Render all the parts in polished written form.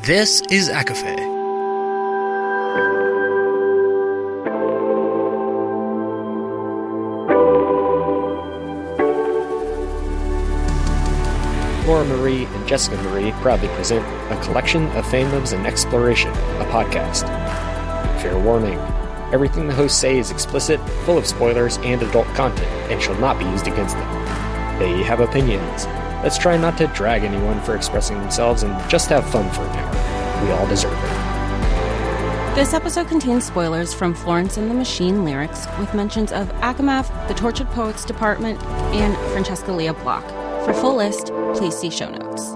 This is ACOFAE. Laura Marie and Jessica Marie proudly present a collection of fandoms and exploration, a podcast. Fair warning, everything the hosts say is explicit, full of spoilers and adult content, and shall not be used against them. They have opinions. Let's try not to drag anyone for expressing themselves and just have fun for an hour. We all deserve it. This episode contains spoilers from Florence and the Machine lyrics, with mentions of ACOMAF, the Tortured Poets Department, and Francesca Leah Block. For full list, please see show notes.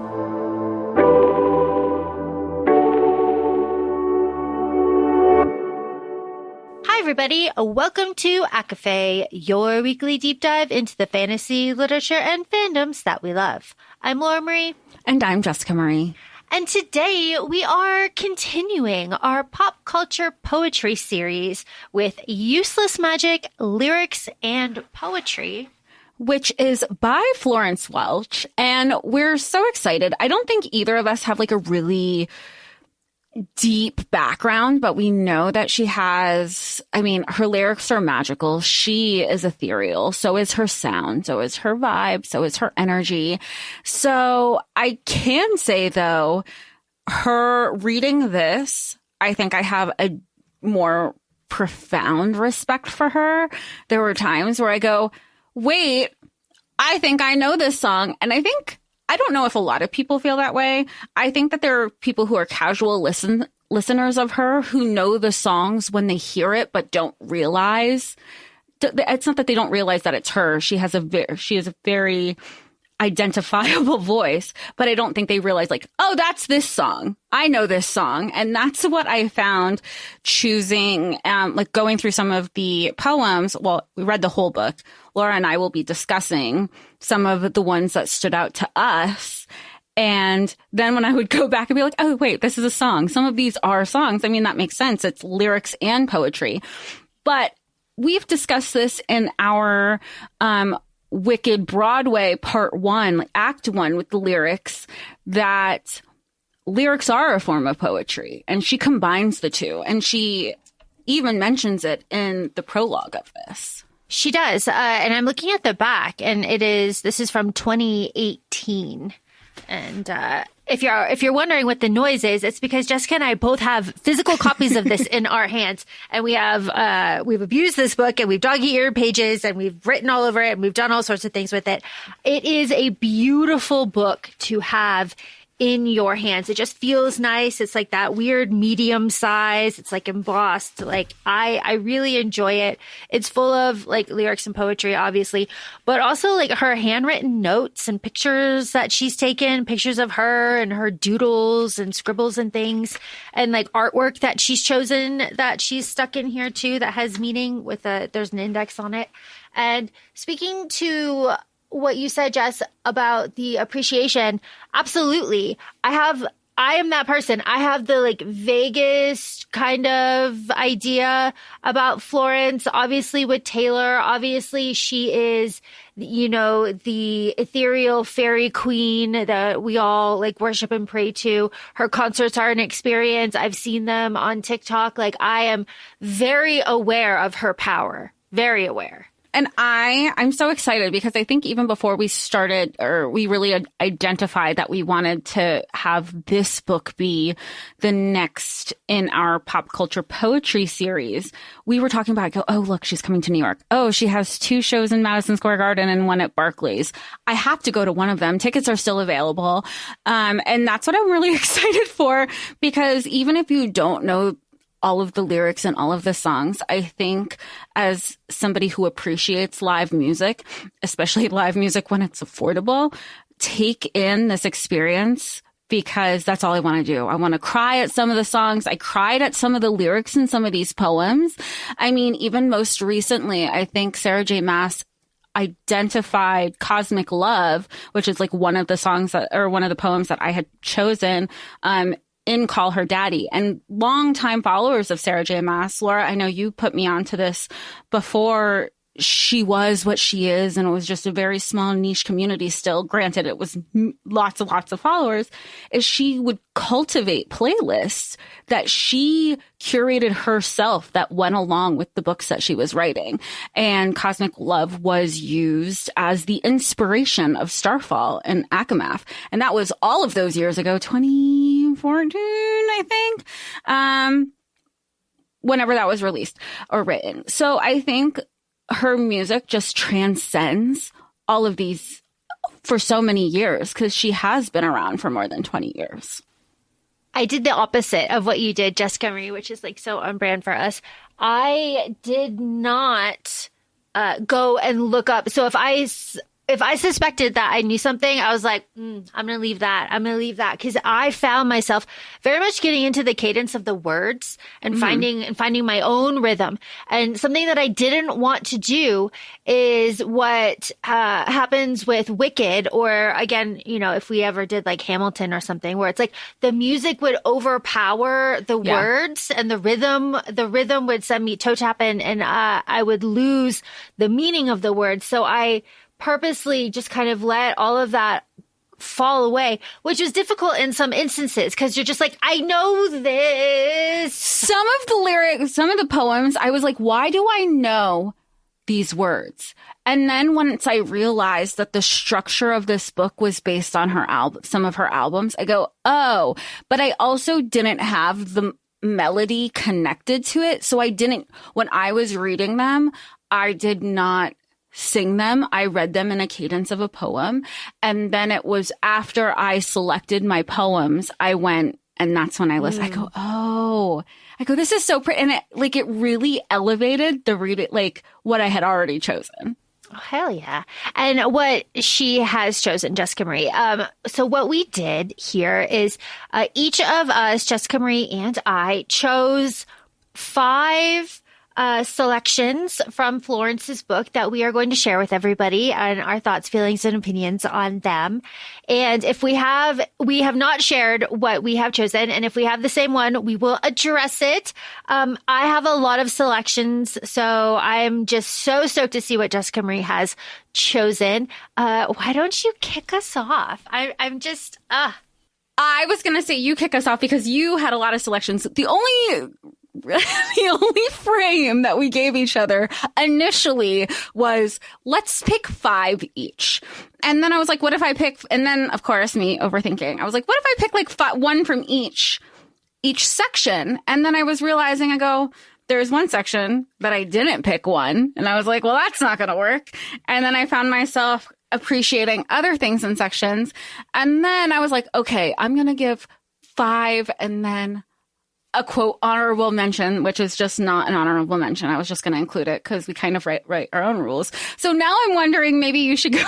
Hi, everybody. Welcome to ACOFAE, your weekly deep dive into the fantasy, literature, and fandoms that we love. I'm Laura Marie. And I'm Jessica Marie. And today we are continuing our pop culture poetry series with Useless Magic, Lyrics, and Poetry, which is by Florence Welch. And we're so excited. I don't think either of us have like a really deep background, but we know that she has, her lyrics are magical. She is ethereal. So is her sound. So is her vibe. So is her energy. So I can say, though, her reading this, I think I have a more profound respect for her. There were times where I go, wait, I think I know this song. And I don't know if a lot of people feel that way. I think that there are people who are casual listeners of her who know the songs when they hear it, but don't realize. It's not that they don't realize that it's her. She has a very identifiable voice, but I don't think they realize like, oh, that's this song. I know this song. And that's what I found choosing, going through some of the poems. Well, we read the whole book. Laura and I will be discussing some of the ones that stood out to us. And then when I would go back and be like, oh, wait, this is a song. Some of these are songs. That makes sense. It's lyrics and poetry. But we've discussed this in our, Wicked Broadway Part 1, Act 1 with the lyrics, that lyrics are a form of poetry. And she combines the two. And she even mentions it in the prologue of this. She does. And I'm looking at the back, and this is from 2018. And if you're wondering what the noise is, it's because Jessica and I both have physical copies of this in our hands, and we've abused this book, and we've dog-eared pages, and we've written all over it, and we've done all sorts of things with it. It is a beautiful book to have in your hands. It just feels nice. It's like that weird medium size. It's like embossed. Like I really enjoy it. It's full of like lyrics and poetry, obviously, but also like her handwritten notes and pictures that she's taken, pictures of her and her doodles and scribbles and things, and like artwork that she's chosen that she's stuck in here too that has meaning with there's an index on it. And speaking to what you said, Jess, about the appreciation, absolutely. I am that person. I have the like vaguest kind of idea about Florence, obviously with Taylor. Obviously she is, the ethereal fairy queen that we all like worship and pray to. Her concerts are an experience. I've seen them on TikTok. Like I am very aware of her power, very aware. And I'm so excited because I think even before we started, or we really identified that we wanted to have this book be the next in our pop culture poetry series, we were talking about, oh, look, she's coming to New York. Oh, she has 2 shows in Madison Square Garden and 1 at Barclays. I have to go to one of them. Tickets are still available. And that's what I'm really excited for, because even if you don't know all of the lyrics and all of the songs, I think as somebody who appreciates live music, especially live music when it's affordable, take in this experience, because that's all I want to do. I want to cry at some of the songs. I cried at some of the lyrics in some of these poems. Even most recently, I think Sarah J. Maas identified Cosmic Love, which is like one of the songs one of the poems that I had chosen, in Call Her Daddy. And longtime followers of Sarah J. Maas, Laura, I know you put me onto this before she was what she is, and it was just a very small niche community still, granted it was lots of followers, is she would cultivate playlists that she curated herself that went along with the books that she was writing. And Cosmic Love was used as the inspiration of Starfall and ACOMAF. And that was all of those years ago, 2014, I think, whenever that was released or written. So I think her music just transcends all of these for so many years, because she has been around for more than 20 years. I did the opposite of what you did, Jessica Marie, which is like so on brand for us. I did not go and look up. So if I suspected that I knew something, I was like, I'm going to leave that. I'm going to leave that. Because I found myself very much getting into the cadence of the words and finding my own rhythm. And something that I didn't want to do is what happens with Wicked, or again, you know, if we ever did like Hamilton or something, where it's like the music would overpower the words, and the rhythm would send me toe tapping, and I would lose the meaning of the words. So I purposely just kind of let all of that fall away, which was difficult in some instances, because you're just like, I know this. Some of the lyrics, some of the poems, I was like, why do I know these words? And then once I realized that the structure of this book was based on her some of her albums, I go, oh, but I also didn't have the melody connected to it. So when I was reading them, I did not sing them. I read them in a cadence of a poem. And then it was after I selected my poems, I went, and that's when I listened. I go, this is so pretty. And it really elevated the read, like what I had already chosen. Oh, hell yeah. And what she has chosen, Jessica Marie. So what we did here is each of us, Jessica Marie and I, chose 5 selections from Florence's book that we are going to share with everybody, and our thoughts, feelings, and opinions on them. And if we have not shared what we have chosen, and if we have the same one, we will address it. I have a lot of selections, so I'm just so stoked to see what Jessica Marie has chosen. Why don't you kick us off? I'm just, I was going to say you kick us off because you had a lot of selections. The only frame that we gave each other initially was, let's pick 5 each. And then I was like, what if I pick, and then of course me overthinking, I was like, what if I pick like 1 from each section? And then I was realizing, I go, there's one section that I didn't pick 1. And I was like, well, that's not going to work. And then I found myself appreciating other things in sections. And then I was like, okay, I'm going to give 5 and then a quote honorable mention, which is just not an honorable mention. I was just going to include it because we kind of write our own rules. So now I'm wondering, maybe you should go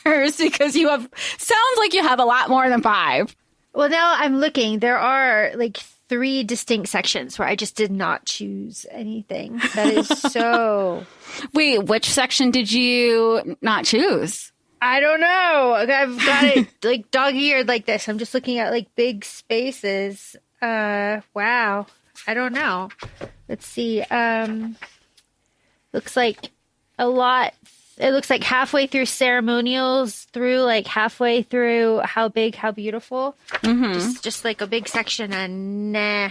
first, because sounds like you have a lot more than 5. Well, now I'm looking. There are like 3 distinct sections where I just did not choose anything. That is so... Wait, which section did you not choose? I don't know. I've got it like dog-eared like this. I'm just looking at like big spaces. Wow. I don't know. Let's see. Looks like a lot. It looks like halfway through ceremonials through like halfway through how big, how beautiful. Mm-hmm. Just like a big section, and nah.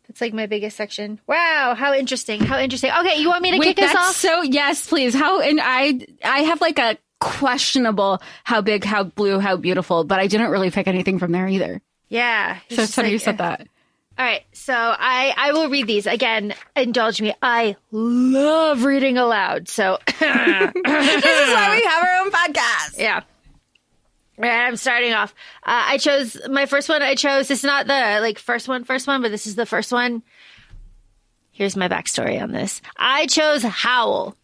That's like my biggest section. Wow. How interesting. Okay. You want me to kick us off? So yes, please. And I have like a questionable how big, how blue, how beautiful, but I didn't really pick anything from there either. Yeah. So it's funny you said that. All right. So I will read these. Again, indulge me. I love reading aloud. So this is why we have our own podcast. Yeah. All right, I'm starting off. I chose my first one. This is not the like first one, but this is the first one. Here's my backstory on this. I chose Howl.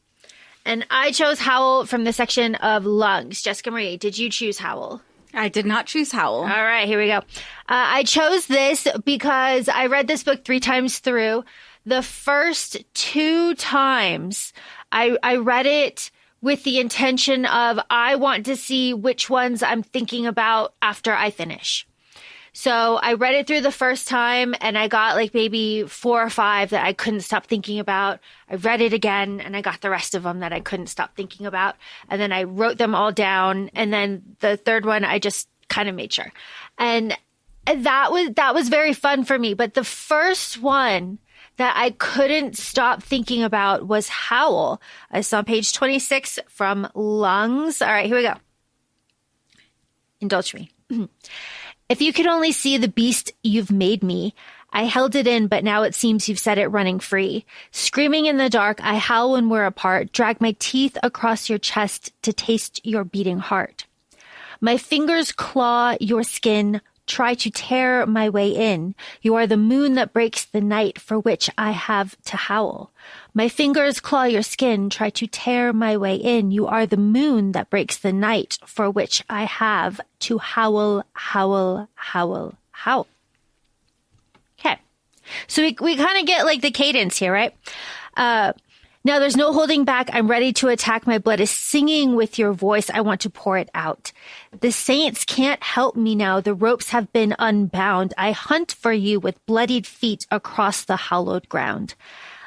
And I chose Howl from the section of lungs. Jessica Marie, did you choose Howl? I did not choose Howl. All right, here we go. I chose this because I read this book 3 times through. The first 2 times I read it with the intention of, I want to see which ones I'm thinking about after I finish. So I read it through the first time and I got like maybe 4 or 5 that I couldn't stop thinking about. I read it again and I got the rest of them that I couldn't stop thinking about. And then I wrote them all down. And then the third one, I just kind of made sure. And that was very fun for me. But the first one that I couldn't stop thinking about was Howl. It's on page 26 from Lungs. All right, here we go. Indulge me. If you could only see the beast you've made me, I held it in, but now it seems you've set it running free. Screaming in the dark, I howl when we're apart, drag my teeth across your chest to taste your beating heart. My fingers claw your skin, try to tear my way in. You are the moon that breaks the night for which I have to howl. My fingers claw your skin, try to tear my way in. You are the moon that breaks the night for which I have to howl, howl, howl, howl. Okay. So we kind of get like the cadence here, right? Now there's no holding back. I'm ready to attack. My blood is singing with your voice. I want to pour it out. The saints can't help me now. The ropes have been unbound. I hunt for you with bloodied feet across the hallowed ground.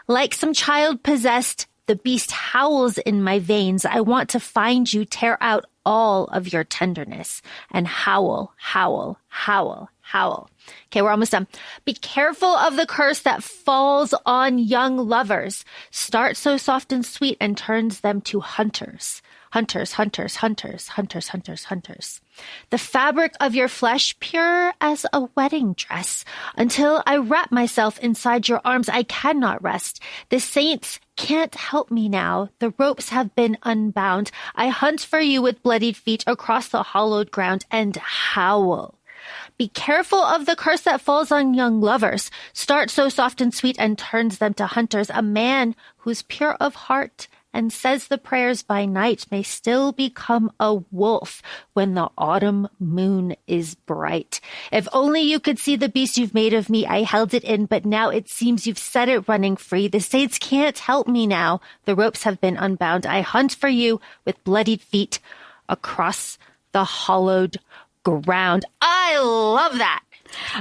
Like some child possessed, the beast howls in my veins. I want to find you, tear out all of your tenderness, and howl, howl, howl, howl. Okay, we're almost done. Be careful of the curse that falls on young lovers. Starts so soft and sweet and turns them to hunters. Hunters, hunters, hunters, hunters, hunters, hunters. The fabric of your flesh pure as a wedding dress. Until I wrap myself inside your arms, I cannot rest. The saints can't help me now. The ropes have been unbound. I hunt for you with bloodied feet across the hollowed ground and howl. Be careful of the curse that falls on young lovers. Starts so soft and sweet and turns them to hunters. A man who's pure of heart and says the prayers by night may still become a wolf when the autumn moon is bright. If only you could see the beast you've made of me. I held it in, but now it seems you've set it running free. The saints can't help me now. The ropes have been unbound. I hunt for you with bloodied feet across the hollowed ground. I love that.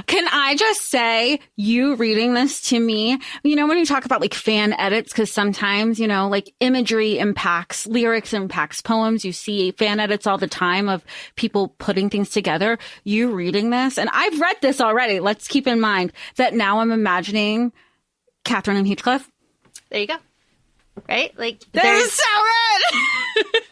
Can I just say, you reading this to me, you know, when you talk about like fan edits, because sometimes, you know, like imagery impacts, lyrics impacts poems. You see fan edits all the time of people putting things together. You reading this, and I've read this already. Let's keep in mind that now I'm imagining Catherine and Heathcliff. There you go. Right? Like, this is so good.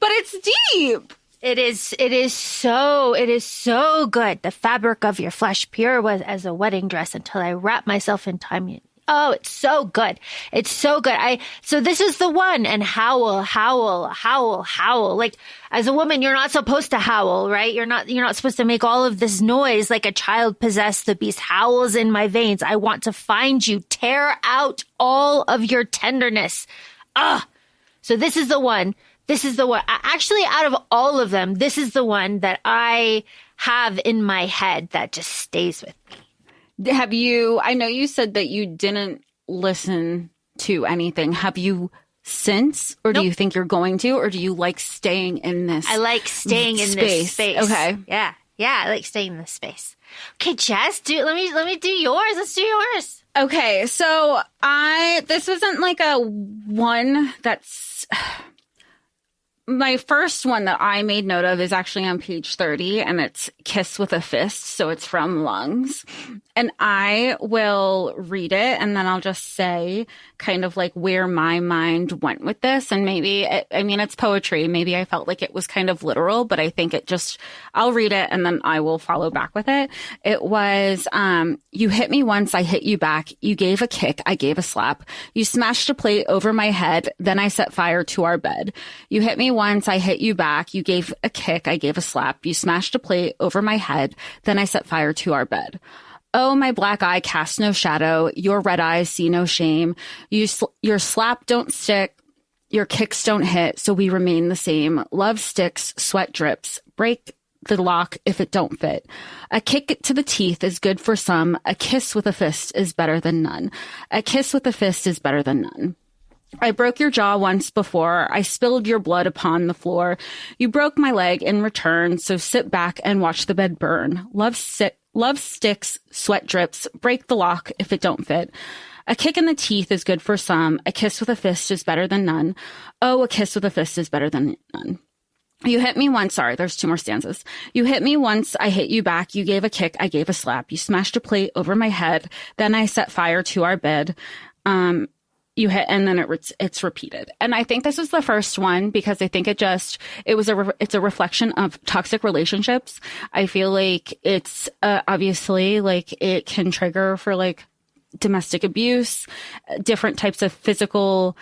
But it's deep. It is so good. The fabric of your flesh pure was as a wedding dress until I wrap myself in time. Oh, it's so good. It's so good. So this is the one. And howl, howl, howl, howl. Like, as a woman, you're not supposed to howl, right? You're not supposed to make all of this noise like a child possessed. The beast howls in my veins. I want to find you, tear out all of your tenderness. So this is the one. This is the one. Actually, out of all of them, this is the one that I have in my head that just stays with me. I know you said that you didn't listen to anything. Have you since, or do you think you're going to, or do you like staying in this? I like staying in this space. Okay. Yeah. I like staying in this space. Okay, Jess, let me do yours. Let's do yours. Okay. So this wasn't like a one that's... My first one that I made note of is actually on page 30, and it's Kiss with a Fist. So it's from Lungs. And I will read it, and then I'll just say kind of like where my mind went with this. And maybe, it's poetry. Maybe I felt like it was kind of literal, but I think I'll read it, and then I will follow back with it. It was, you hit me once, I hit you back. You gave a kick, I gave a slap. You smashed a plate over my head, then I set fire to our bed. You hit me once, I hit you back. You gave a kick, I gave a slap. You smashed a plate over my head, then I set fire to our bed. Oh, my black eye casts no shadow. Your red eyes see no shame. Your slap don't stick. Your kicks don't hit. So we remain the same. Love sticks, sweat drips. Break the lock if it don't fit. A kick to the teeth is good for some. A kiss with a fist is better than none. A kiss with a fist is better than none. I broke your jaw once before. I spilled your blood upon the floor. You broke my leg in return. So sit back and watch the bed burn. Love sticks, sweat drips, break the lock if it don't fit. A kick in the teeth is good for some. A kiss with a fist is better than none. Oh, a kiss with a fist is better than none. You hit me once. Sorry, there's 2 more stanzas. You hit me once. I hit you back. You gave a kick. I gave a slap. You smashed a plate over my head. Then I set fire to our bed. You hit, and then it's repeated. And I think this is the first one because I think it's a reflection of toxic relationships. I feel like it's obviously like it can trigger for like domestic abuse, different types of physical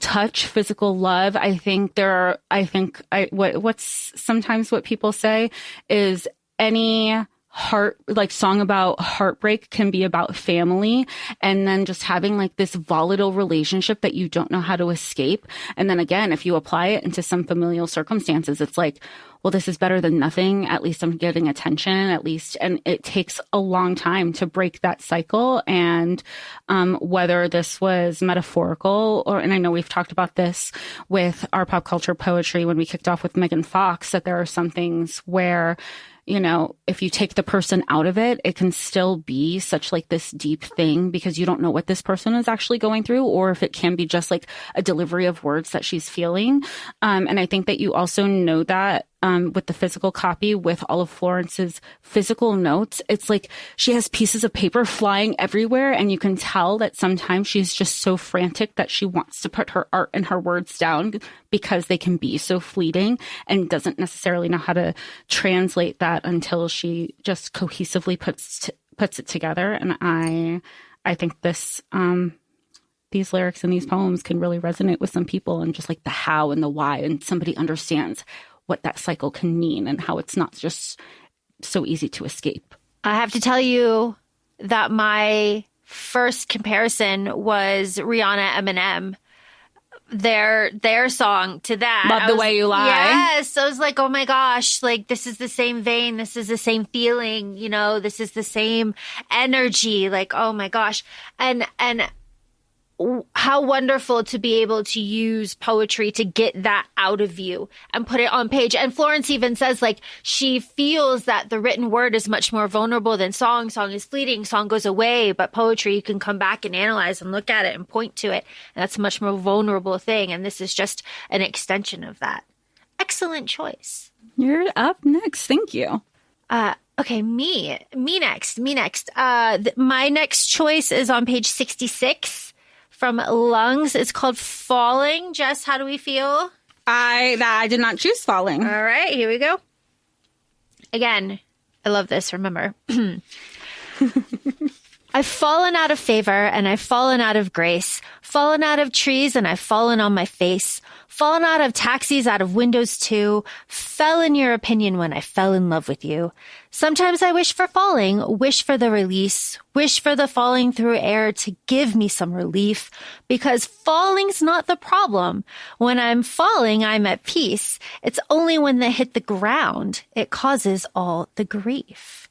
touch, physical love. What's sometimes what people say is any song about heartbreak can be about family, and then just having like this volatile relationship that you don't know how to escape. And then again, if you apply it into some familial circumstances, it's like, well, this is better than nothing. At least I'm getting attention, at least. And it takes a long time to break that cycle. And whether this was metaphorical and I know we've talked about this with our pop culture poetry when we kicked off with Megan Fox, that there are some things where, if you take the person out of it, it can still be such like this deep thing because you don't know what this person is actually going through, or if it can be just like a delivery of words that she's feeling. And I think that you also know that with the physical copy, with all of Florence's physical notes, it's like she has pieces of paper flying everywhere, and you can tell that sometimes she's just so frantic that she wants to put her art and her words down because they can be so fleeting, and doesn't necessarily know how to translate that until she just cohesively puts it together. And I think this these lyrics and these poems can really resonate with some people, and just like the how and the why, and somebody understands what that cycle can mean and how it's not just so easy to escape. I have to tell you that my first comparison was Rihanna Eminem. Their song to that. Love the Way You Lie. Yes. I was like, oh my gosh, like this is the same vein. This is the same feeling, this is the same energy. Like, oh my gosh. And how wonderful to be able to use poetry to get that out of you and put it on page. And Florence even says like she feels that the written word is much more vulnerable than song. Song is fleeting, song goes away, but poetry you can come back and analyze and look at it and point to it. And that's a much more vulnerable thing. And this is just an extension of that. Excellent choice. You're up next. Thank you. Okay, me next. My next choice is on page 66. From Lungs. It's called Falling. Jess, how do we feel? I did not choose Falling. All right, here we go. Again, I love this, remember. I've fallen out of favor and I've fallen out of grace, fallen out of trees and I've fallen on my face, fallen out of taxis, out of windows too, fell in your opinion when I fell in love with you. Sometimes I wish for falling, wish for the release, wish for the falling through air to give me some relief, because falling's not the problem. When I'm falling, I'm at peace. It's only when they hit the ground, it causes all the grief.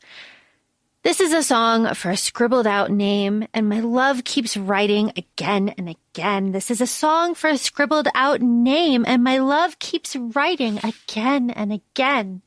This is a song for a scribbled out name, and my love keeps writing again and again. This is a song for a scribbled out name, and my love keeps writing again and again.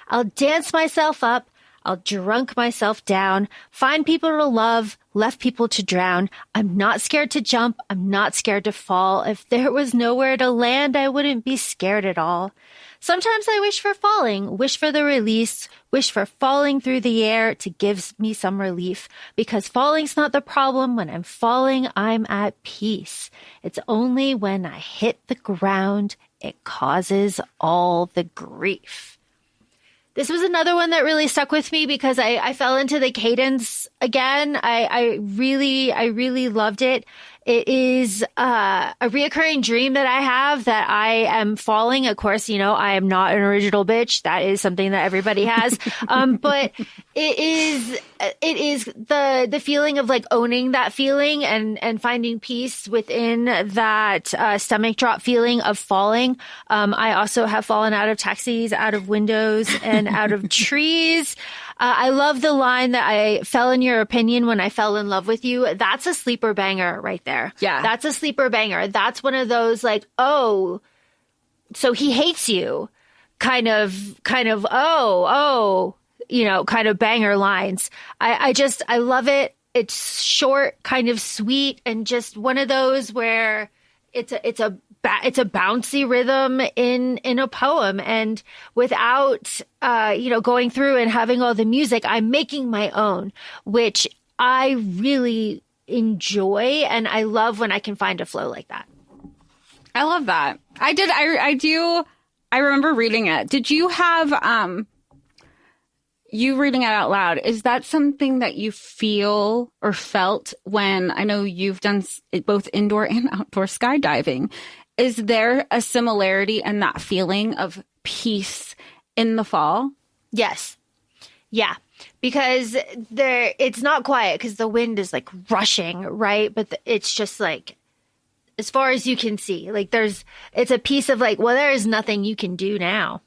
I'll dance myself up, I'll drunk myself down, find people to love, left people to drown. I'm not scared to jump, I'm not scared to fall. If there was nowhere to land, I wouldn't be scared at all. Sometimes I wish for falling, wish for the release, wish for falling through the air to give me some relief, because falling's not the problem. When I'm falling, I'm at peace. It's only when I hit the ground, it causes all the grief. This was another one that really stuck with me because I fell into the cadence again. I really loved it. It is a reoccurring dream that I have that I am falling. Of course, I am not an original bitch. That is something that everybody has. But it is the feeling of like owning that feeling and finding peace within that stomach drop feeling of falling. I also have fallen out of taxis, out of windows, and out of trees. I love the line that I fell in your opinion when I fell in love with you. That's a sleeper banger right there. Yeah. That's a sleeper banger. That's one of those like, oh, so he hates you kind of, oh, kind of banger lines. I love it. It's short, kind of sweet, and just one of those where it's a bouncy rhythm in a poem, and without going through and having all the music, I'm making my own, which I really enjoy, and I love when I can find a flow like that. I love that. I remember reading it. Did you have you reading it out loud? Is that something that you feel or felt when, I know you've done both indoor and outdoor skydiving? Is there a similarity in that feeling of peace in the fall? Yes. Yeah. Because it's not quiet because the wind is like rushing, right? But it's just like, as far as you can see, like it's a piece of like, well, there is nothing you can do now.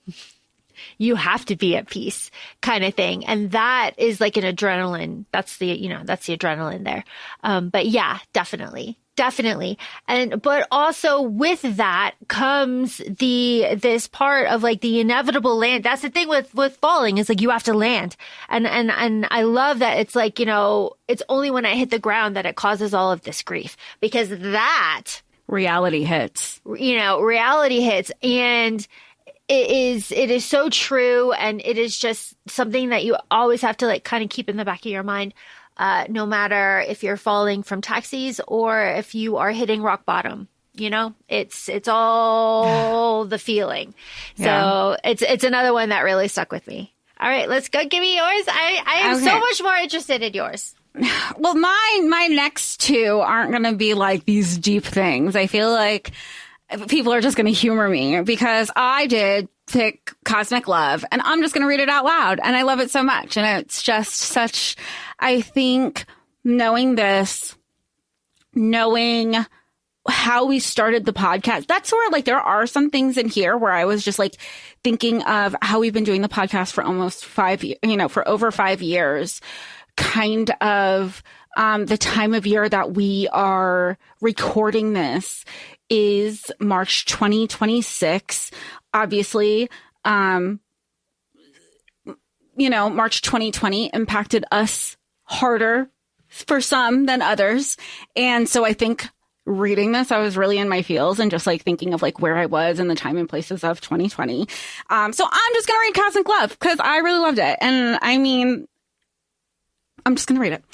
You have to be at peace kind of thing. And that is like an adrenaline. That's the adrenaline there. But yeah, definitely. But also with that comes this part of like the inevitable land. That's the thing with falling, is like you have to land. And I love that it's like, it's only when I hit the ground that it causes all of this grief, because that reality hits, and it is so true. And it is just something that you always have to like kind of keep in the back of your mind. No matter if you're falling from taxis or if you are hitting rock bottom, it's all the feeling. So it's another one that really stuck with me. All right, let's go. Give me yours. I am so much more interested in yours. Well, my next two aren't going to be like these deep things. I feel like people are just going to humor me because I did pick Cosmic Love, and I'm just going to read it out loud. And I love it so much. And it's just such, I think, knowing how we started the podcast, that's where like there are some things in here where I was just like thinking of how we've been doing the podcast for almost for over 5 years, kind of the time of year that we are recording this is March 2026. Obviously, March 2020 impacted us harder for some than others. And so I think reading this, I was really in my feels and just like thinking of like where I was in the time and places of 2020. So I'm just going to read Cosmic Love because I really loved it. And I mean, I'm just going to read it.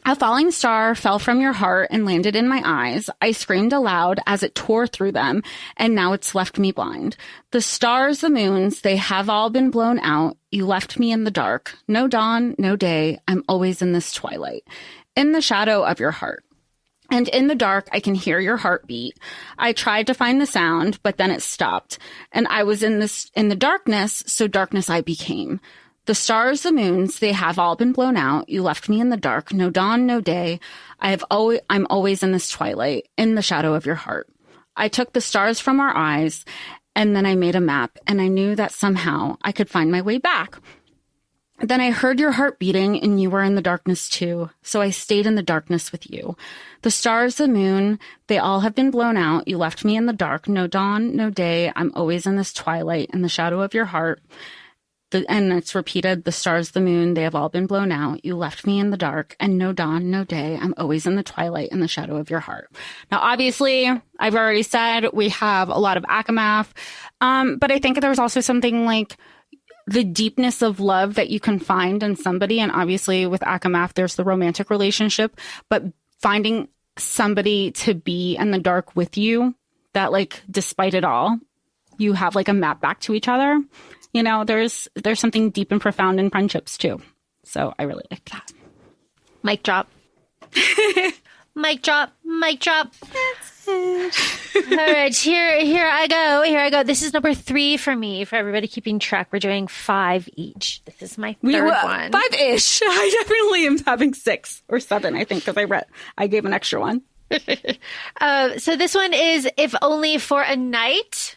A falling star fell from your heart and landed in my eyes. I screamed aloud as it tore through them, and now it's left me blind. The stars, the moons, they have all been blown out. You left me in the dark. No dawn, no day. I'm always in this twilight, in the shadow of your heart. And in the dark, I can hear your heartbeat. I tried to find the sound, but then it stopped. And I was in the darkness, so darkness I became. The stars, the moons, they have all been blown out. You left me in the dark. No dawn, no day. I'm always in this twilight, in the shadow of your heart. I took the stars from our eyes, and then I made a map, and I knew that somehow I could find my way back. Then I heard your heart beating, and you were in the darkness too. So I stayed in the darkness with you. The stars, the moon, they all have been blown out. You left me in the dark. No dawn, no day. I'm always in this twilight, in the shadow of your heart. And it's repeated, the stars, the moon, they have all been blown out. You left me in the dark, and no dawn, no day. I'm always in the twilight, in the shadow of your heart. Now, obviously, I've already said we have a lot of ACOMAF, but I think there's also something like the deepness of love that you can find in somebody. And obviously with ACOMAF, there's the romantic relationship, but finding somebody to be in the dark with you that like, despite it all, you have like a map back to each other. There's something deep and profound in friendships too. So I really like that. Mic drop. Mic drop. Mic drop. All right, here I go. This is number 3 for me. For everybody keeping track, we're doing 5 each. This is my third one. 5-ish. I definitely am having 6 or 7, I think, because I gave an extra one. So this one is If Only for a Night.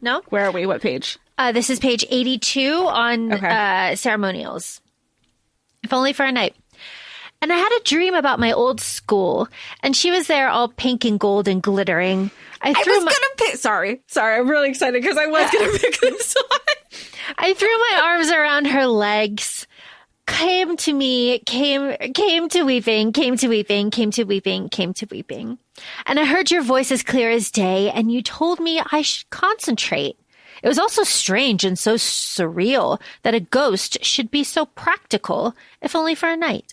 No? Where are we? What page? This is page 82 on ceremonials. If Only for a Night. And I had a dream about my old school, and she was there all pink and gold and glittering. Sorry, I'm really excited because I was going to pick this one. I threw my arms around her legs, came to me, came to weeping, came to weeping, came to weeping, came to weeping. And I heard your voice as clear as day, and you told me I should concentrate. It was also strange and so surreal that a ghost should be so practical, if only for a night.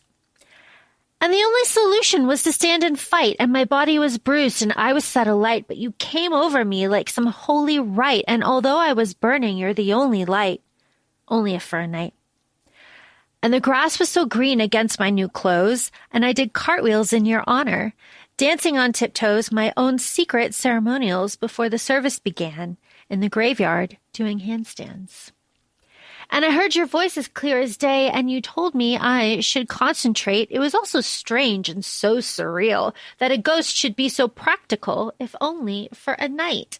And the only solution was to stand and fight, and my body was bruised and I was set alight, but you came over me like some holy rite, and although I was burning, you're the only light, only if for a night. And the grass was so green against my new clothes, and I did cartwheels in your honor, dancing on tiptoes my own secret ceremonials before the service began, in the graveyard doing handstands. And I heard your voice as clear as day, and you told me I should concentrate. It was also strange and so surreal that a ghost should be so practical, if only for a night.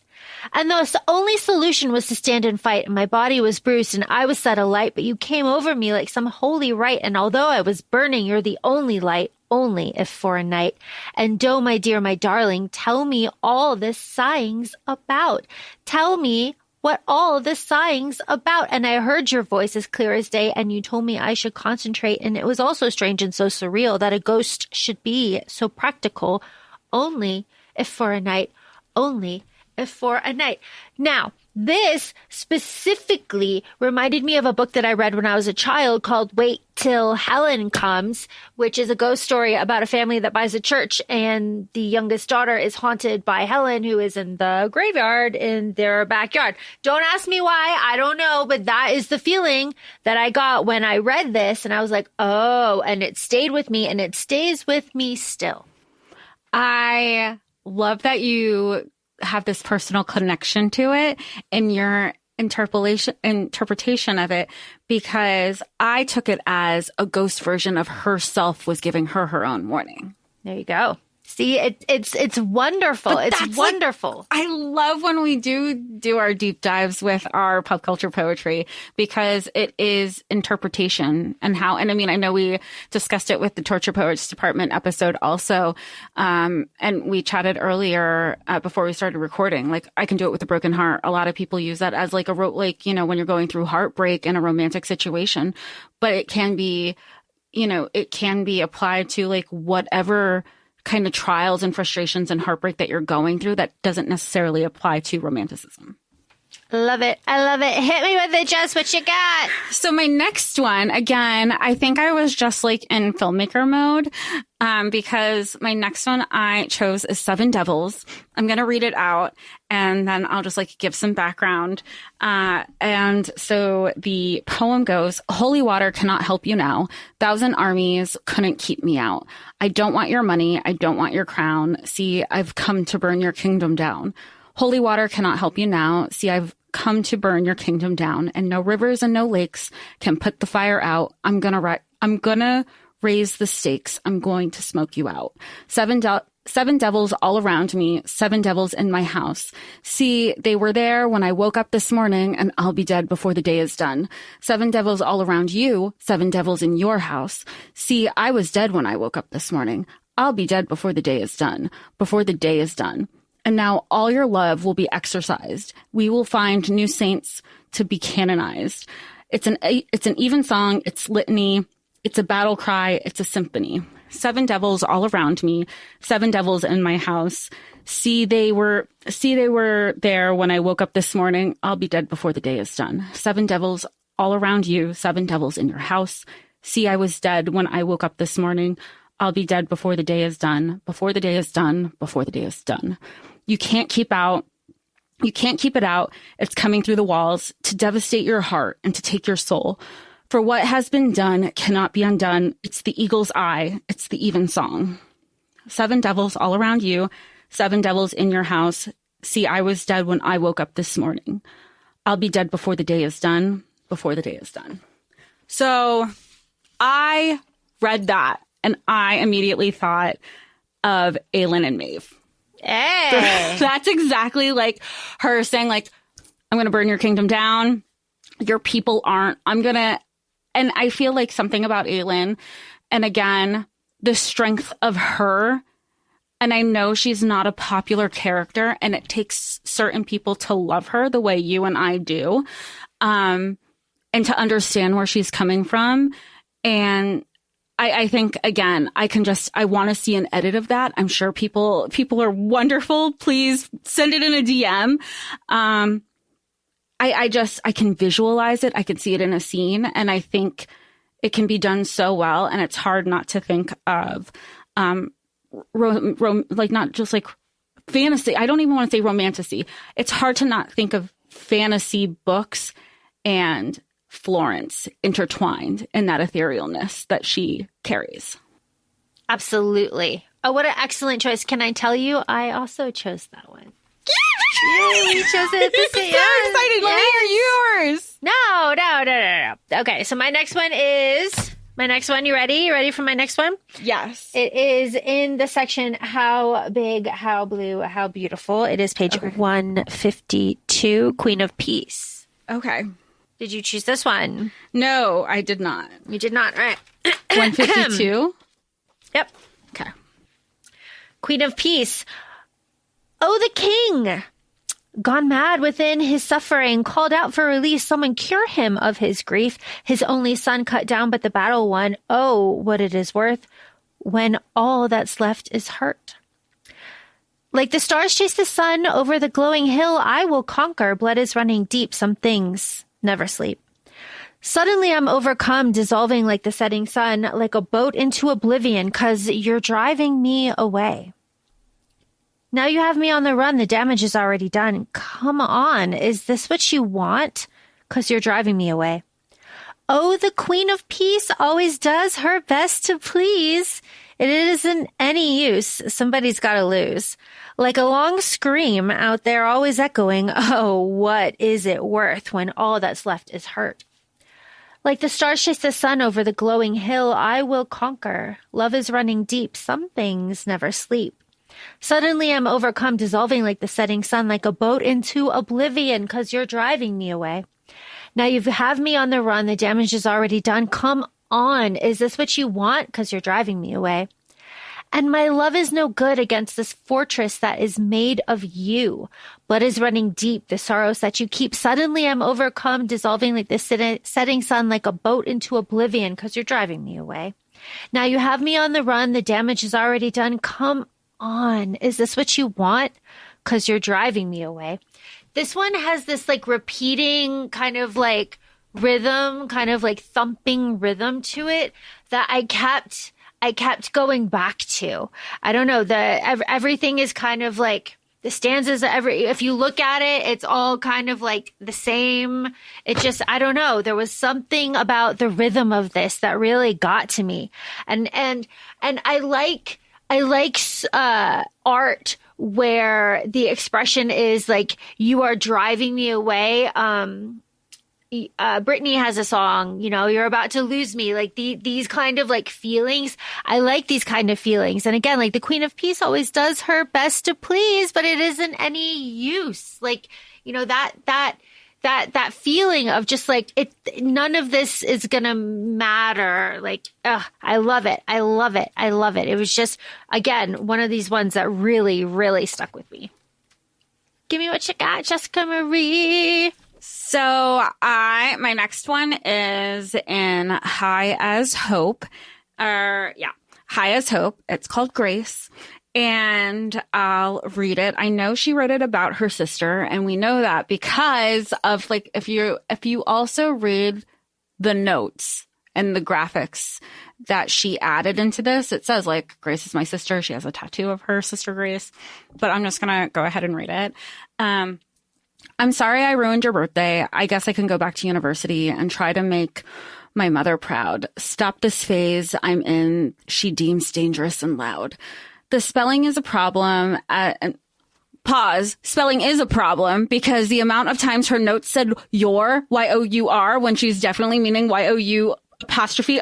And thus the only solution was to stand and fight, and my body was bruised and I was set alight, but you came over me like some holy rite, and although I was burning, you're the only light, only if for a night. And Doe, my dear, my darling, tell me all this sighing's about. Tell me what all this sighing's about. And I heard your voice as clear as day, and you told me I should concentrate, and it was also strange and so surreal that a ghost should be so practical, only if for a night, only if for a night. Now, this specifically reminded me of a book that I read when I was a child called Wait Till Helen Comes, which is a ghost story about a family that buys a church, and the youngest daughter is haunted by Helen, who is in the graveyard in their backyard. Don't ask me why. I don't know, but that is the feeling that I got when I read this, and I was like, oh, and it stayed with me, and it stays with me still. I love that you have this personal connection to it in your interpretation of it, because I took it as a ghost version of herself was giving her her own warning. There you go. See, it's wonderful. But it's wonderful. Like, I love when we do our deep dives with our pop culture poetry, because it is interpretation and I mean, I know we discussed it with the Torture Poets Department episode also. And we chatted earlier before we started recording, like, I can do it with a broken heart. A lot of people use that as like when you're going through heartbreak in a romantic situation, but it can be applied to like whatever kind of trials and frustrations and heartbreak that you're going through that doesn't necessarily apply to romanticism. Love it. I love it. Hit me with it, Jess. What you got? So my next one, again, I think I was just like in filmmaker mode, because my next one I chose is Seven Devils. I'm going to read it out and then I'll just like give some background. And so the poem goes, holy water cannot help you now. 1,000 armies couldn't keep me out. I don't want your money. I don't want your crown. See, I've come to burn your kingdom down. Holy water cannot help you now. See, I've come to burn your kingdom down, and no rivers and no lakes can put the fire out. I'm gonna raise the stakes. I'm going to smoke you out. Seven devils all around me, 7 devils in my house. See, they were there when I woke up this morning, and I'll be dead before the day is done. 7 devils all around you, 7 devils in your house. See, I was dead when I woke up this morning. I'll be dead before the day is done, before the day is done. And now all your love will be exorcised. We will find new saints to be canonized. It's an even song. It's litany. It's a battle cry. It's a symphony. 7 devils all around me. 7 devils in my house. See, they were there when I woke up this morning. I'll be dead before the day is done. 7 devils all around you. 7 devils in your house. See, I was dead when I woke up this morning. I'll be dead before the day is done. Before the day is done. Before the day is done. You can't keep it out. It's coming through the walls to devastate your heart and to take your soul. For what has been done cannot be undone. It's the eagle's eye. It's the even song. 7 devils all around you. 7 devils in your house. See, I was dead when I woke up this morning. I'll be dead before the day is done. Before the day is done. So I read that and I immediately thought of Aelin and Maeve. Hey. That's exactly like her saying, like, I'm going to burn your kingdom down. Your people aren't. And I feel like something about Aelin, and again, the strength of her. And I know she's not a popular character, and it takes certain people to love her the way you and I do. and to understand where she's coming from. And I think, again, I want to see an edit of that. I'm sure people are wonderful. Please send it in a DM. I can visualize it. I can see it in a scene. And I think it can be done so well. And it's hard not to think of, like not just like fantasy. I don't even want to say romantasy. It's hard to not think of fantasy books and Florence intertwined in that etherealness that she carries. Absolutely. Oh, what an excellent choice. Can I tell you, I also chose that one. Yay, we chose it. I'm so excited. Let me hear yours. No. Okay, so my next one, you ready? You ready for my next one? Yes. It is in the section, How Big, How Blue, How Beautiful. It is page 152, Queen of Peace. Okay. Did you choose this one? No, I did not. You did not, right? 152? Yep. Okay. Queen of Peace. Oh, the king, gone mad within his suffering, called out for release. Someone cure him of his grief. His only son cut down, but the battle won. Oh, what it is worth when all that's left is hurt. Like the stars chase the sun over the glowing hill, I will conquer. Blood is running deep. Some things never sleep. Suddenly I'm overcome, dissolving like the setting sun, like a boat into oblivion, 'cause you're driving me away. Now you have me on the run. The damage is already done. Come on. Is this what you want? 'Cause you're driving me away. Oh, the Queen of Peace always does her best to please. It isn't any use. Somebody's got to lose. Like a long scream out there always echoing, oh, what is it worth when all that's left is hurt? Like the stars chase the sun over the glowing hill, I will conquer. Love is running deep. Some things never sleep. Suddenly I'm overcome, dissolving like the setting sun, like a boat into oblivion, 'cause you're driving me away. Now you have me on the run. The damage is already done. Come on. Is this what you want? 'Cause you're driving me away. And my love is no good against this fortress that is made of you. Blood is running deep, the sorrows that you keep. Suddenly I'm overcome, dissolving like the setting sun, like a boat into oblivion, 'cause you're driving me away. Now you have me on the run. The damage is already done. Come on. Is this what you want? 'Cause you're driving me away. This one has this like repeating kind of like rhythm, kind of like thumping rhythm to it that I kept going back to. I don't know, everything is kind of like the stanzas, if you look at it, it's all kind of like the same. It just, I don't know. There was something about the rhythm of this that really got to me. And I like art where the expression is like, you are driving me away. Britney has a song, you're about to lose me, like these kind of like feelings. I like these kind of feelings. And again, like the Queen of Peace always does her best to please, but it isn't any use. Like, that feeling of just like none of this is going to matter. Like, I love it. I love it. I love it. It was just, again, one of these ones that really, really stuck with me. Give me what you got, Jessica Marie. So my next one is in High as Hope. High as Hope. It's called Grace. And I'll read it. I know she wrote it about her sister, and we know that because of like, if you also read the notes and the graphics that she added into this, it says like, Grace is my sister. She has a tattoo of her sister Grace, but I'm just going to go ahead and read it. I'm sorry I ruined your birthday. I guess I can go back to university and try to make my mother proud. Stop this phase I'm in. She deems dangerous and loud. The spelling is a problem. Pause. Spelling is a problem because the amount of times her notes said your, Y-O-U-R, when she's definitely meaning Y-O-U''re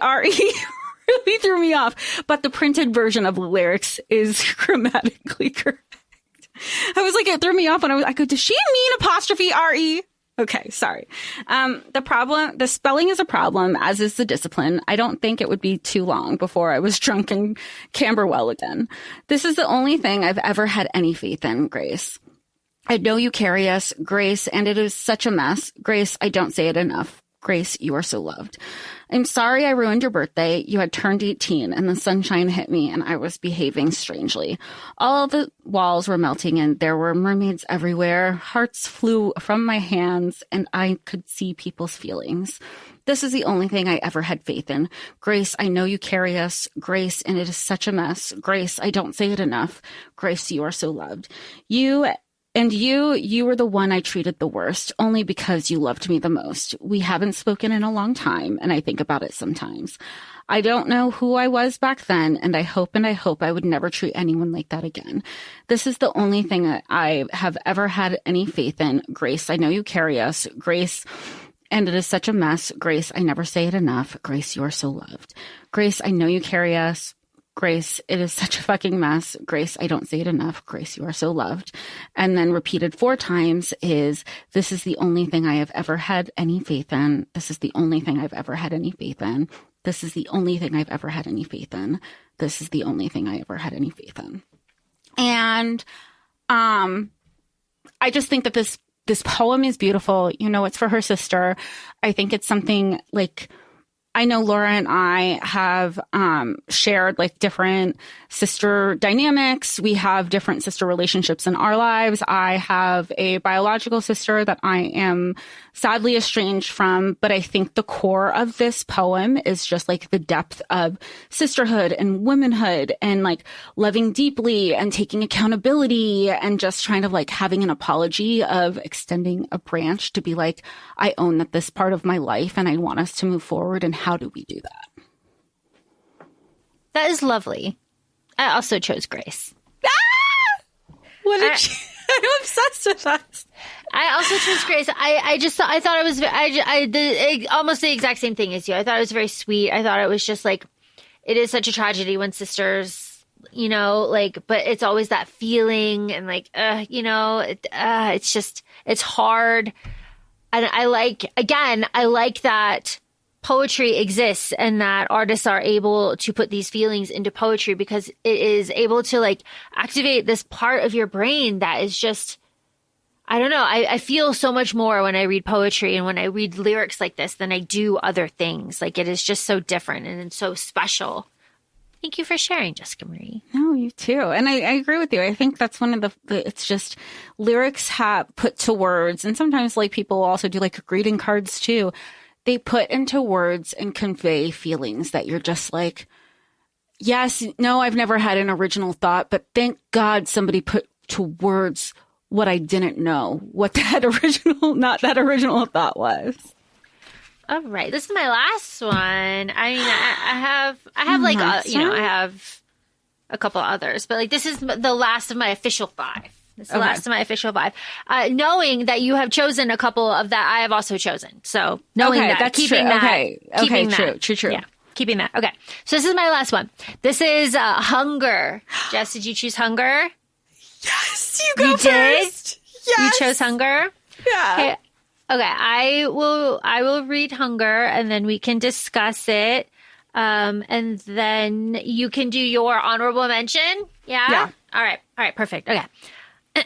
really threw me off. But the printed version of the lyrics is grammatically correct. I was like, it threw me off when I go, does she mean ''re? Okay, sorry. The spelling is a problem, as is the discipline. I don't think it would be too long before I was drunk in Camberwell again. This is the only thing I've ever had any faith in, Grace. I know you carry us, Grace, and it is such a mess. Grace, I don't say it enough. Grace, you are so loved. I'm sorry I ruined your birthday. You had turned 18 and the sunshine hit me and I was behaving strangely. All of the walls were melting and there were mermaids everywhere. Hearts flew from my hands and I could see people's feelings. This is the only thing I ever had faith in. Grace, I know you carry us. Grace, and it is such a mess. Grace, I don't say it enough. Grace, you are so loved. You were the one I treated the worst, only because you loved me the most. We haven't spoken in a long time, and I think about it sometimes. I don't know who I was back then, and I hope I would never treat anyone like that again. This is the only thing that I have ever had any faith in. Grace, I know you carry us. Grace, and it is such a mess. Grace, I never say it enough. Grace, you are so loved. Grace, I know you carry us. Grace, it is such a fucking mess. Grace, I don't say it enough. Grace, you are so loved. And then repeated 4 times is, this is the only thing I have ever had any faith in. This is the only thing I've ever had any faith in. This is the only thing I've ever had any faith in. This is the only thing I ever had any faith in. And I just think that this poem is beautiful. You know, it's for her sister. I think it's something like, I know Laura and I have shared like different sister dynamics. We have different sister relationships in our lives. I have a biological sister that I am sadly estranged from, but I think the core of this poem is just like the depth of sisterhood and womanhood and like loving deeply and taking accountability and just trying to like having an apology of extending a branch to be like, I own that this part of my life and I want us to move forward. And how do we do that? That is lovely. I also chose Grace. Ah! What did you? I'm obsessed with that. I also chose Grace. I thought it was almost the exact same thing as you. I thought it was very sweet. I thought it was just like, it is such a tragedy when sisters, you know, like, but it's always that feeling and like, you know, it's just, it's hard. And I like that poetry exists and that artists are able to put these feelings into poetry because it is able to like activate this part of your brain that is just, I don't know. I feel so much more when I read poetry and when I read lyrics like this than I do other things. Like it is just so different and it's so special. Thank you for sharing, Jessica Marie. No, you too. And I agree with you. I think that's one of the it's just lyrics have put to words. And sometimes like people also do like greeting cards too. They put into words and convey feelings that you're just like, yes, no, I've never had an original thought, but thank God somebody put to words what I didn't know, what that original thought was. All right. This is my last one. I mean, I have like, I have a couple others, but like, this is the last of my official 5. This is the last of my official 5. Knowing that you have chosen a couple of that, I have also chosen. So knowing that, that's keeping true. that, Okay, that. True. Yeah, keeping that. Okay. So this is my last one. This is Hunger. Jess, did you choose Hunger? Yes, you go first. Did? Yes. You chose Hunger? Yeah. Okay, I will read Hunger and then we can discuss it. And then you can do your honorable mention. Yeah? All right, perfect. Okay.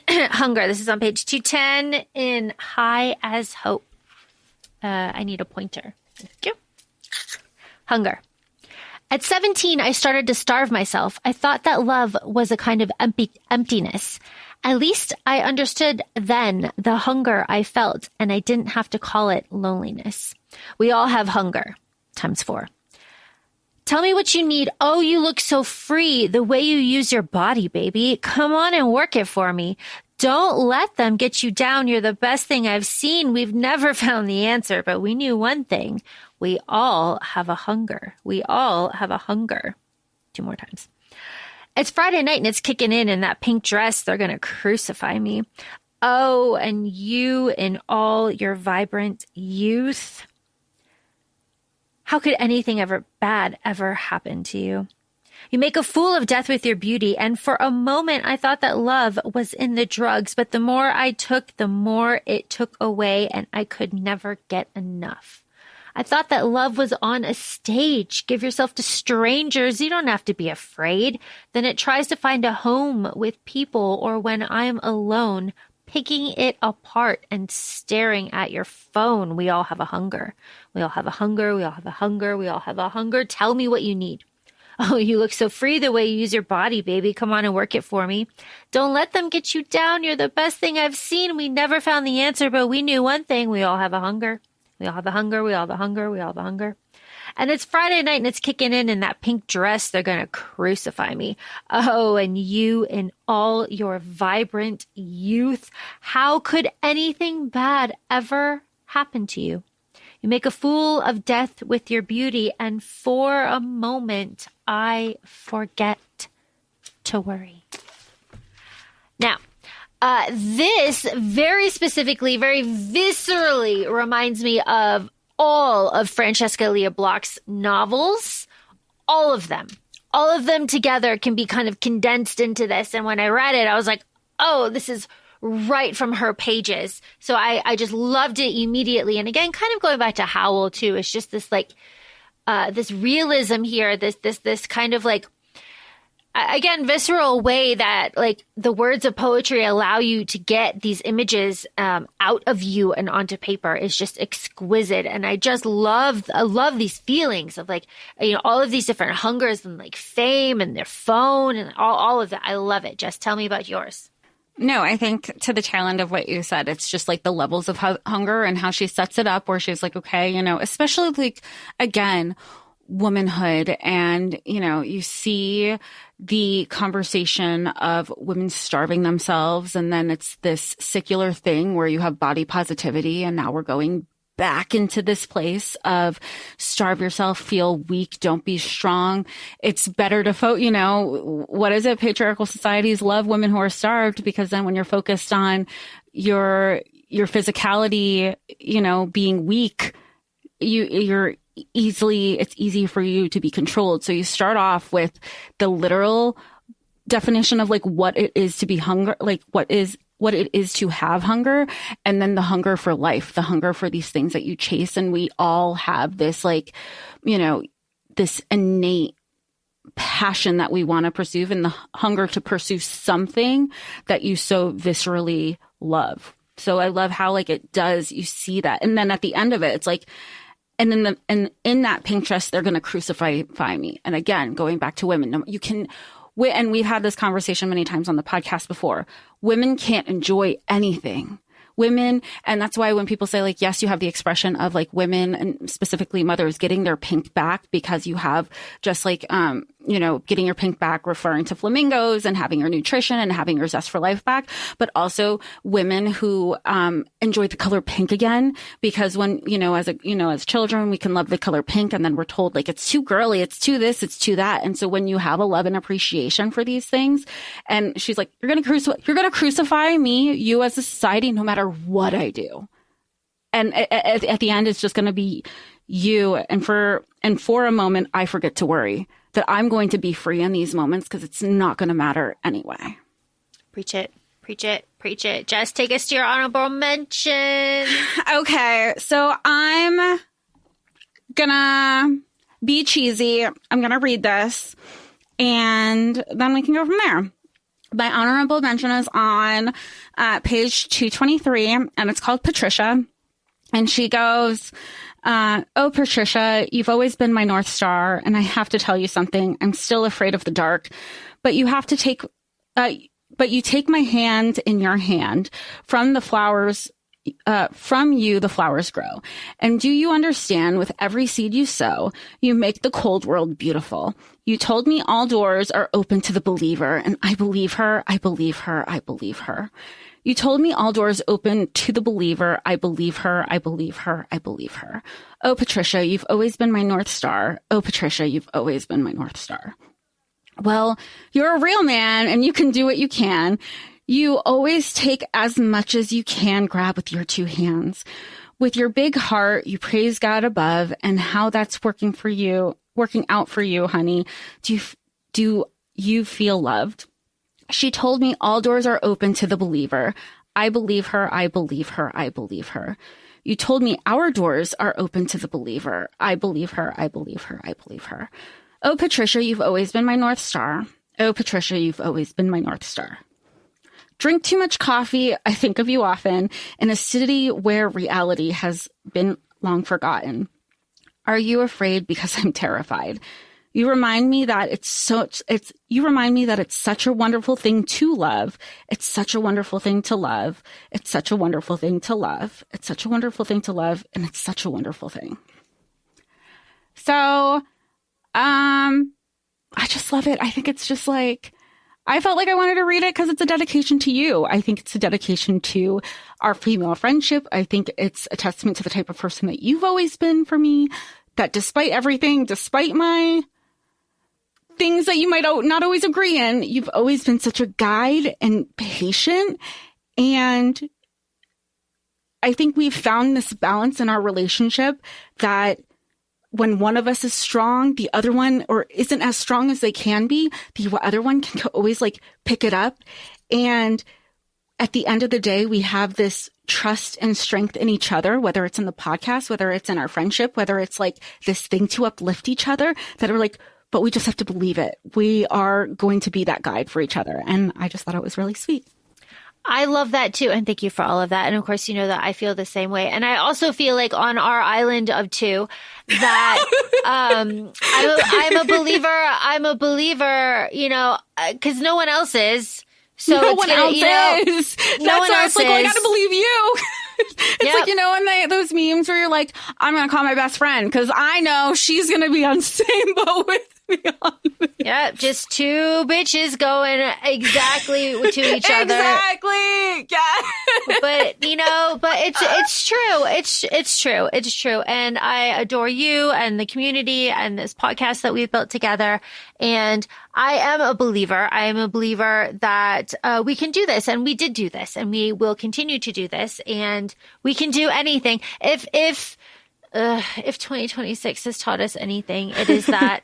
Hunger. This is on page 210 in High as Hope. I need a pointer. Thank you. Hunger. At 17, I started to starve myself. I thought that love was a kind of emptiness. At least I understood then the hunger I felt, and I didn't have to call it loneliness. We all have hunger, ×4. Tell me what you need. Oh, you look so free. The way you use your body, baby. Come on and work it for me. Don't let them get you down. You're the best thing I've seen. We've never found the answer, but we knew one thing. We all have a hunger. We all have a hunger. 2 more times. It's Friday night and it's kicking in that pink dress. They're going to crucify me. Oh, and you in all your vibrant youth. How could anything bad ever happen to you? You make a fool of death with your beauty, and for a moment I thought that love was in the drugs, but the more I took, the more it took away, and I could never get enough. I thought that love was on a stage. Give yourself to strangers. You don't have to be afraid. Then it tries to find a home with people, or when I'm alone, picking it apart and staring at your phone. We all have a hunger. We all have a hunger. We all have a hunger. We all have a hunger. Tell me what you need. Oh, you look so free the way you use your body, baby. Come on and work it for me. Don't let them get you down. You're the best thing I've seen. We never found the answer, but we knew one thing. We all have a hunger. We all have a hunger. We all have a hunger. We all have a hunger. And it's Friday night and it's kicking in that pink dress. They're going to crucify me. Oh, and you in all your vibrant youth. How could anything bad ever happen to you? You make a fool of death with your beauty, and for a moment, I forget to worry. Now, this very specifically, very viscerally reminds me of all of Francesca Lia Bloch's novels. All of them. All of them together can be kind of condensed into this. And when I read it, I was like, oh, this is right from her pages. So I just loved it immediately. And again, kind of going back to Howl too, it's just this like, this realism here, this kind of like, again, visceral way that like the words of poetry allow you to get these images out of you and onto paper is just exquisite. And I love these feelings of like, you know, all of these different hungers and like fame and their phone and all of that. I love it. Just tell me about yours. No, I think to the tail end of what you said, it's just like the levels of hunger and how she sets it up where she's like, okay, you know, especially like, again, womanhood. And, you know, you see the conversation of women starving themselves. And then it's this secular thing where you have body positivity. And now we're going back into this place of starve yourself, feel weak, don't be strong. It's better to you know, what is it? Patriarchal societies love women who are starved, because then when you're focused on your physicality, you know, being weak, it's easy for you to be controlled. So you start off with the literal definition of like what it is to be hunger, like what it is to have hunger, and then the hunger for life, the hunger for these things that you chase. And we all have this like, you know, this innate passion that we want to pursue, and the hunger to pursue something that you so viscerally love. So I love how like it does, you see that. And then at the end of it, it's like, and in that pink dress, they're going to crucify me. And again, going back to women, you can, and we've had this conversation many times on the podcast before, women can't enjoy anything. Women, and that's why when people say like, yes, you have the expression of like women and specifically mothers getting their pink back, because you have just like, you know, getting your pink back referring to flamingos and having your nutrition and having your zest for life back, but also women who enjoy the color pink again, because when, you know, as children, we can love the color pink, and then we're told like it's too girly, it's too this, it's too that. And so when you have a love and appreciation for these things, and she's like, you're going to crucify me, you as a society, no matter what I do. And at the end, it's just going to be you. And for a moment, I forget to worry that I'm going to be free in these moments, because it's not going to matter anyway. Preach it. Preach it. Preach it. Just take us to your honorable mention. Okay. So I'm gonna be cheesy. I'm going to read this, and then we can go from there. My honorable mention is on page 223, and it's called Patricia. And she goes, oh, Patricia, you've always been my North Star, and I have to tell you something. I'm still afraid of the dark, but you take my hand in your hand. From you, the flowers grow. And do you understand, with every seed you sow, you make the cold world beautiful. You told me all doors are open to the believer, and I believe her, I believe her, I believe her. You told me all doors open to the believer. I believe her, I believe her, I believe her. Oh, Patricia, you've always been my North Star. Oh, Patricia, you've always been my North Star. Well, you're a real man, and you can do what you can. You always take as much as you can grab with your two hands. With your big heart, you praise God above, and how that's working out for you, honey. Do you feel loved? She told me all doors are open to the believer. I believe her, I believe her, I believe her. You told me our doors are open to the believer. I believe her, I believe her, I believe her. Oh, Patricia, you've always been my North Star. Oh, Patricia, you've always been my North Star. Drink too much coffee. I think of you often in a city where reality has been long forgotten. Are you afraid because I'm terrified? You remind me that it's such a wonderful thing to love. It's such a wonderful thing to love. It's such a wonderful thing to love. It's such a wonderful thing to love. And it's such a wonderful thing. So, I just love it. I think it's just like, I felt like I wanted to read it because it's a dedication to you. I think it's a dedication to our female friendship. I think it's a testament to the type of person that you've always been for me, that despite everything, despite my things that you might not always agree in, you've always been such a guide and patient. And I think we've found this balance in our relationship that when one of us is strong, the other one or isn't as strong as they can be, the other one can always like pick it up. And at the end of the day, we have this trust and strength in each other, whether it's in the podcast, whether it's in our friendship, whether it's like this thing to uplift each other, that are like, but we just have to believe it. We are going to be that guide for each other. And I just thought it was really sweet. I love that too. And thank you for all of that. And of course, you know that I feel the same way. And I also feel like on our island of two that, I'm a believer, you know, cause no one else is. So no one else is. No one else is. Like, well, I gotta believe you. It's like, you know, when those memes where you're like, I'm going to call my best friend because I know she's going to be on the same boat with me on this. Yeah, just two bitches going exactly to each other. Exactly. Yeah. But, you know, but it's true. It's true. It's true. And I adore you and the community and this podcast that we've built together. And I am a believer. I am a believer that we can do this, and we did do this, and we will continue to do this, and we can do anything. If 2026 has taught us anything, it is that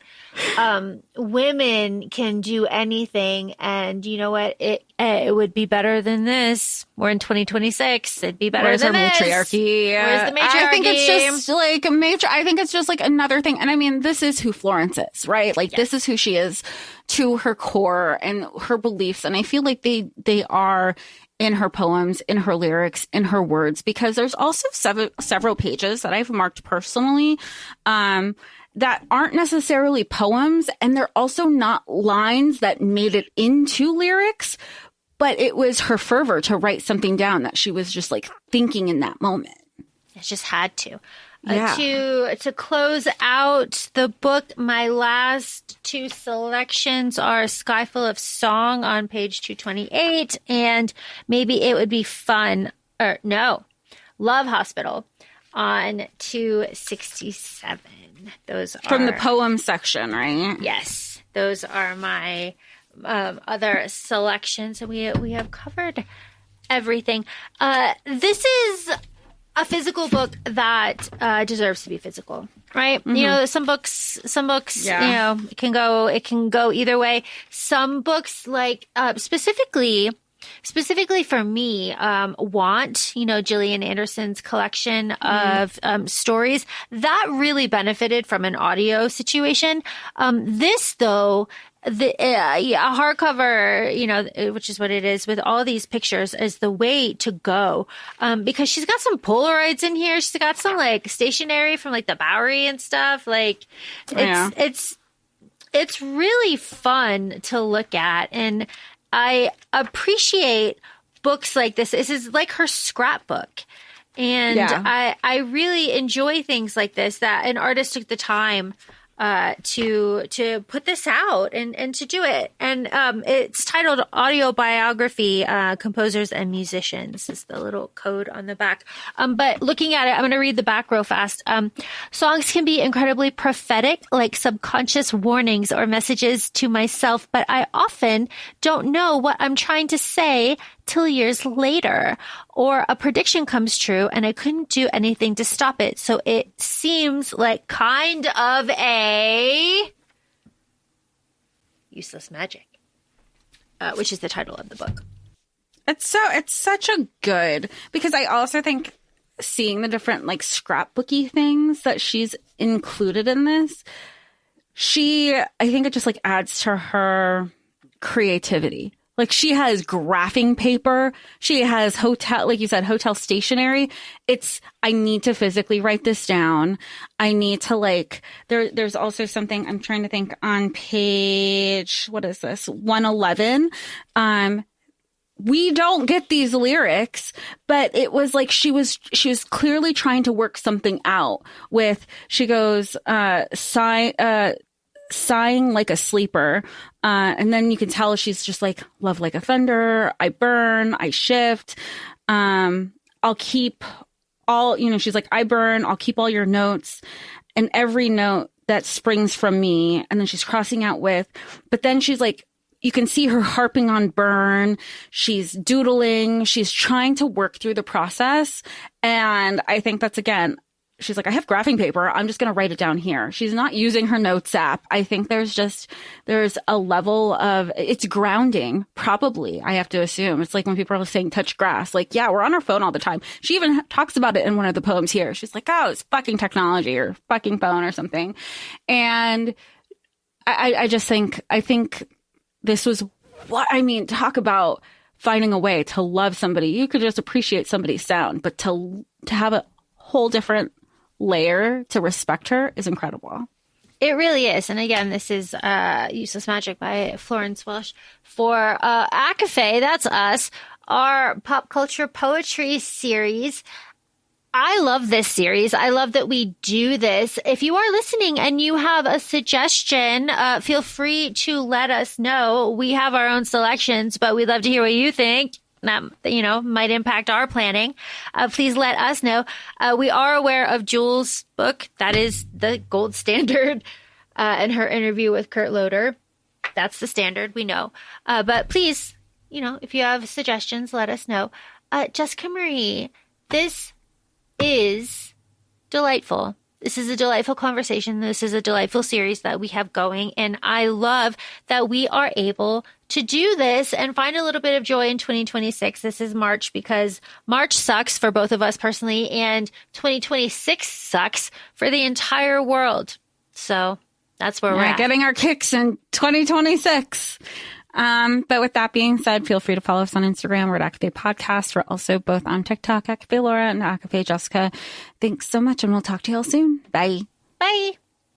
women can do anything, and you know what? It would be better than this. We're in 2026. It'd be better than this. Matriarchy? Where's the matriarchy? I think it's just like I think it's just like another thing. And I mean, this is who Florence is, right? Like this is who she is to her core and her beliefs. And I feel like they are in her poems, in her lyrics, in her words, because there's also several pages that I've marked personally, that aren't necessarily poems. And they're also not lines that made it into lyrics, but it was her fervor to write something down that she was just like thinking in that moment. It just had to. Yeah. To close out the book, my last two selections are Sky Full of Song on page 228, and Maybe It Would Be Fun, Love Hospital on 267. Those are from the poem section, right? Yes, those are my other selections, and we have covered everything. This is a physical book that deserves to be physical, right? Mm-hmm. You know, some books, yeah, you know, it can go either way. Some books, like specifically for me, Want, you know, Gillian Anderson's collection of stories, that really benefited from an audio situation. This, though, a hardcover, you know, which is what it is with all these pictures, is the way to go. Because she's got some Polaroids in here. She's got some like stationery from like the Bowery and stuff. Like it's really fun to look at. And I appreciate books like this. This is like her scrapbook. And I really enjoy things like this, that an artist took the time to put this out and to do it. And it's titled Autobiography, Composers and Musicians is the little code on the back. But looking at it, I'm going to read the back real fast. Songs can be incredibly prophetic, like subconscious warnings or messages to myself, but I often don't know what I'm trying to say till years later, or a prediction comes true and I couldn't do anything to stop it. So it seems like kind of a useless magic, which is the title of the book. It's such a good, because I also think seeing the different like scrapbooky things that she's included in this, I think it just like adds to her creativity. Like she has graphing paper. She has hotel, like you said, hotel stationery. I need to physically write this down. I need to there's also something I'm trying to think on page, what is this? 111. We don't get these lyrics, but it was like she was clearly trying to work something out with, she goes, sighing like a sleeper. And then you can tell she's just like, love like a thunder. I burn, I shift. I'll keep all, she's like, I burn, I'll keep all your notes and every note that springs from me. And then she's crossing out with, but then she's like, you can see her harping on burn. She's doodling. She's trying to work through the process. And I think that's, again, she's like, I have graphing paper. I'm just going to write it down here. She's not using her notes app. I think there's a level of, it's grounding, probably, I have to assume. It's like when people are saying touch grass, like, yeah, we're on our phone all the time. She even talks about it in one of the poems here. She's like, oh, it's fucking technology or fucking phone or something. And I think this was talk about finding a way to love somebody. You could just appreciate somebody's sound, but to have a whole different layer to respect her is incredible. It really is. And again, this is Useless Magic by Florence Welch for ACOFAE, that's us, our pop culture poetry series. I love this series. I love that we do this. If you are listening and you have a suggestion, feel free to let us know. We have our own selections, but we'd love to hear what you think. That, might impact our planning. Please let us know. We are aware of Jules' book. That is the gold standard. And her interview with Kurt Loder. That's the standard. We know. But please, if you have suggestions, let us know. Jessica Marie, this is delightful. This is a delightful conversation. This is a delightful series that we have going. And I love that we are able to do this and find a little bit of joy in 2026. This is March because March sucks for both of us personally, and 2026 sucks for the entire world. So that's where we're at. Getting our kicks in 2026. But with that being said, feel free to follow us on Instagram. We're at ACOFAE Podcast. We're also both on TikTok, ACOFAE Laura and ACOFAE Jessica. Thanks so much, and we'll talk to you all soon. Bye. Bye.